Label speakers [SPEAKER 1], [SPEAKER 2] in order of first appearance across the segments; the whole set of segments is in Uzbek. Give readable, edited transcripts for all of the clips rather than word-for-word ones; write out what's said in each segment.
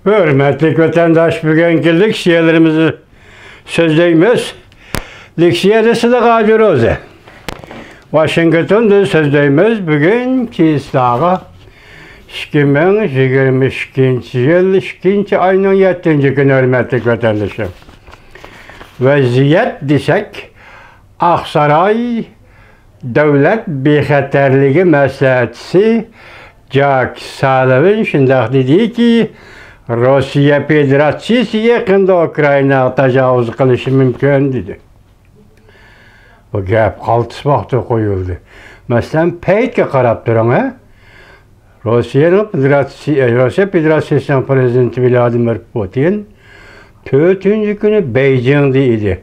[SPEAKER 1] Hürmetli vatandaş, bugünkü leksiyalarımızı sözleyimiz. Leksiyadası da Gazi Washington'da sözleyimiz bugünkü islağı 2022 yıl 2. ayının 7. günü hürmetli vatandaşım. Vaziyet desek Aksaray Devlet Bexaterligi Maslahatçısı Jack Sullivan şundaq dedi ki Rusya Federasyası yakında Ukrayna tecavüz qilishi mümkün dedi. Bu gap qaltismoqda qo'yildi. Masalan, paytga qarab turing, Rusya Federasyası'nın prezidenti Vladimir Putin 4. günü Beijing'de idi.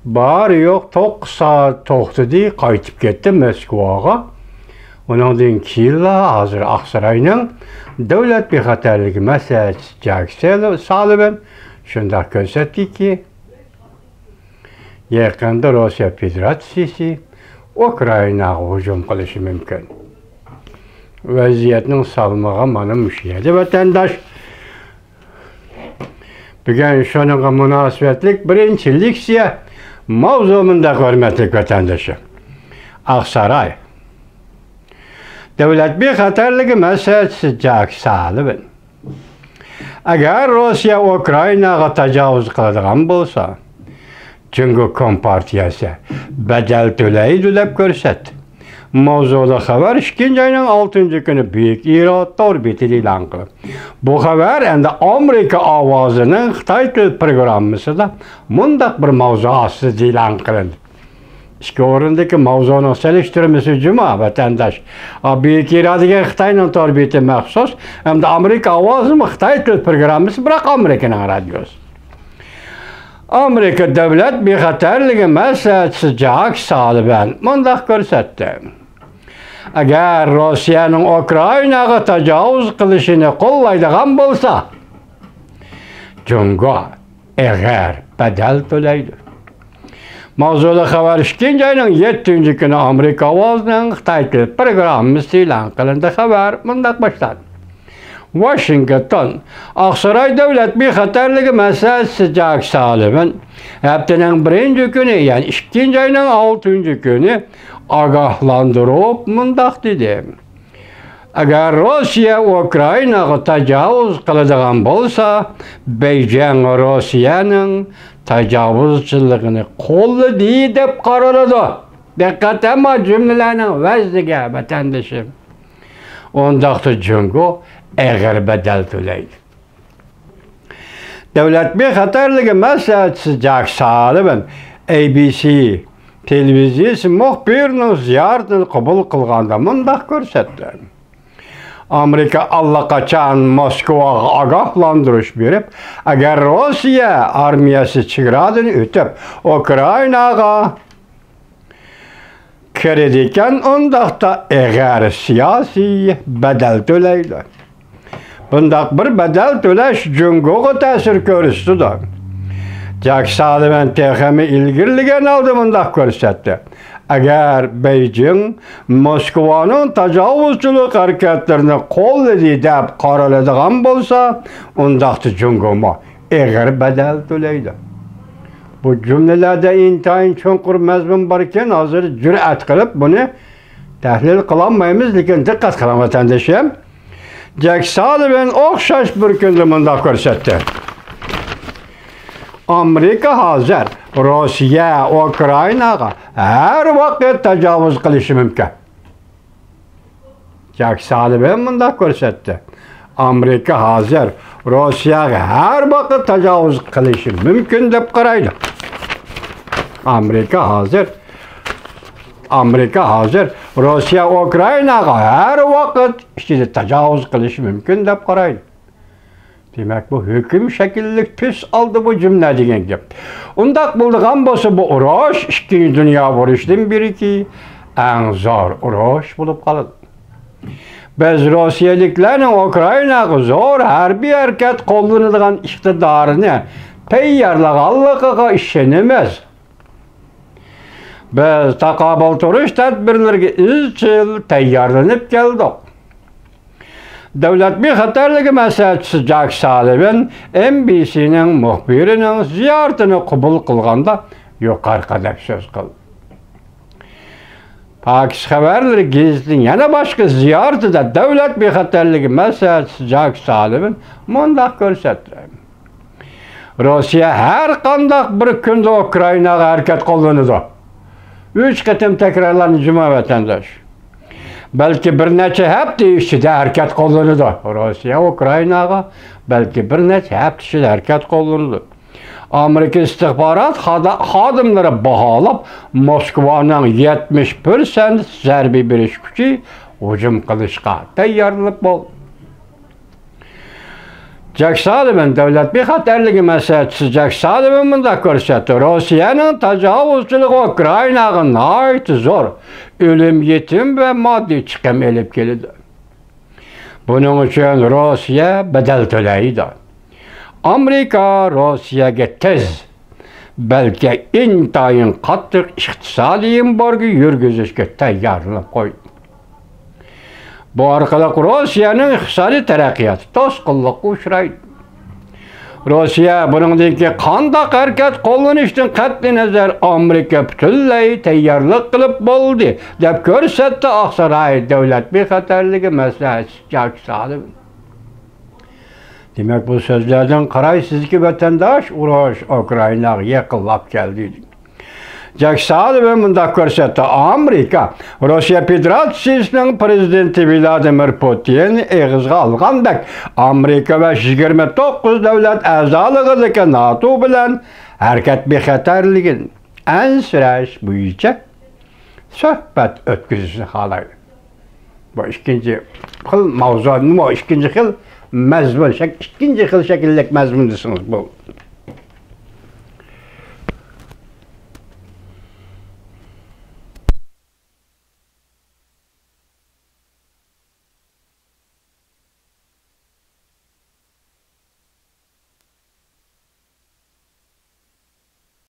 [SPEAKER 1] Bari yo'q 9 saat to'xtadi, qaytib ketdi Moskvaga. Ondan killa hazır Aksaray'ın Devlet Bexaterligi Maslahatçısı Jack Sullivan şundaq ko'rsatdi ki yaqinda Rusya Federasyası Ukraynaga hücum qilishi mumkin. Vaziyatning salmog'i mana mushaydi vatandaş. Bugun shunga munosabatlik birinchi leksiya mavzumunda hurmatli vatandoshlar. Aksaray Devlet Bexaterligi Maslahatçısı Jack Sullivan. Agar Rusya Ukraynaga tajovuz qiladigan bo'lsa, Cumhur Kompartiyasi bedel to'laydi deb ko'rsatdi. Mavzuda xabar 2. ayning 6. günü Büyük İrat orbitida e'lon qildi. Bu xabar endi Amerika ovozining Xitoy til programmasida mundaq bir mavzu ostida e'lon qilindi. İki o'rindagi mavzuni solishtirmasi juma vatandaş. Büyük İratga Xitoyning orbiti maxsus hamda Amerika ovozi Xitoy til programmasi, biroq Amerikaning radiosi. Amerika Devlet Bexaterligi Maslahatçısı Jack Sullivan mundaq ko'rsatdi. Agar Rossiyaning Ukraynaga tajovuz qilishini qo'llaydigan bo'lsa, Cumhur eg'ar bedel to'laydi. Mavzuda xabar 2. ayning 7. günü Amerika ovozining Xitoy til programmasi e'lon qilindi. Xabar mundaq boshlandi. Washington, Aksaray Devlet Bexaterligi Maslahatçısı Jack Sullivan haftanın 1. günü, yani 2. ayının 6. günü agahlandırıp mundaq dedi. Agar Rusya Ukraynaga tajovuz qiladigan bo'lsa, Beijing Rossiyaning tajovuzchiligini qo'llaydi deb qaraladi. Diqqat ama cümlelerinin vazniga vatandaşım. Ondaqda Cumhur eg'ir bedel to'laydi. Devlet Bexaterligi Maslahatçısı Jack Sullivan ABC televiziyasi muxbirining ziyoratini qabul qilganda mundaq ko'rsatdi. Amerika allaqachon Moskvaga ogohlantirish berib, agar Rossiya armiyasi chegaradini o'tib Ukraynaga kiradigan undaqda eg'ir siyosiy bedel to'laydi. Bundaq bir bedel to'lash Cumhurga ta'sir ko'rsatdi. Jack Sullivan texmi ilgirligan oldi mundaq ko'rsatdi. Agar Beijing Moskvaning tajovuzchilik harakatlarini qo'llaydi deb qaraladigan bo'lsa, undaqda Cumhur eg'ir bedel to'laydi. Bu cümlelerde intayin çonqur mazmun bar ekan, hozir jur'at qilib buni tahlil qilolmaymiz, lekin diqqat qiling vatandoshim. Jack Sullivan o'xshash bir kunda mundaq ko'rsatdi. Amerika hozir Rossiya Ukraynaga har vaqt tajovuz qilishi mumkin. Jack Sullivan mundaq ko'rsatdi. Amerika hozir Rossiyaga har vaqt tajovuz qilishi mumkin deb qaraydi. Amerika hozir Rusya Ukraynaga her vaqt ichida tajovuz qilishi mumkin deb qaraydi. Demak, bu hukm shakillik tus oldi bu jumla degan gap. Undaq bo'lgan bo'lsa, bu urush 2. Dünya urushidan beriki eng zo'r urush bo'lib qoladi. Biz Rossiyaliklarning Ukraynaga zo'r harbiy harakat qo'llanadigan iqtidorini tayyorlaganligiga ishonamiz. Biz taqobil turish tadbirlariga izchil tayyorlanib keldik. Davlat bexatarligi maslahatchisi Jak Sullivan NBC'nin muxbirining ziyoratini qabul qilganda yuqorqidek so'z qildi. Pakis xabarlari gazetining yana boshqa ziyoratida davlat bexatarligi maslahatchisi Jak Sullivan mundaq ko'rsatdi. Rossiya har qanday bir kunda Ukrainaga harakat qo'llanadi. 3 qatim takrorlanadi juma vatandosh. Belki bir neçe hafta içinde harakat qo'llanadi. Rossiya Ukrainaga belki bir neçe hafta içinde harakat qo'llanadi. Amerika istihbarat xodimlari baholab Moskvaning 70% zarba berish kuchi hujum qilishga tayyorlanib bo'ldi. Jak Sullivan davlat bexatarligi maslahatchisi Jak Sullivan bunda ko'rsatdi. Rossiyaning tajovuzchiligi Ukrainaga nihoyat zo'r o'lim, yetim va moddiy chiqim olib keldi. Buning uchun Rossiya badal to'laydi. Amerika Rossiyaga tez, balki intayin qattiq iqtisodiy embargo yurgizishga tayyorlanib qo'ydi. Bu orqali Rossiyaning iqtisodiy taraqqiyoti to'sqinlikka uchraydi. Rossiya buningdan keyin qanday harakat qo'llanishdan qat'iy nazar Amerika butunlay tayyorlik qilib bo'ldi deb ko'rsatdi Oqsaroy davlat bexatarligi maslahatchisi Jak Sullivan. Demak, bu so'zlardan qaraysizki, vatandosh urush Ukrainaga yaqinlab keldi. Jak Sullivan bunda ko'rsatdi. Amerika Rossiya Federatsiyasining prezidenti Vladimir Putin eg'izga olgandek Amerika va 29 davlat a'zoligidagi NATO bilan harakat bexatarligini ansirash bo'yicha suhbat o'tkazishni xohlaydi. Bu ikkinchi xil mavzu, nima ikkinchi xil mazmun, ikkinchi xil shakllik mazmun desangiz bu.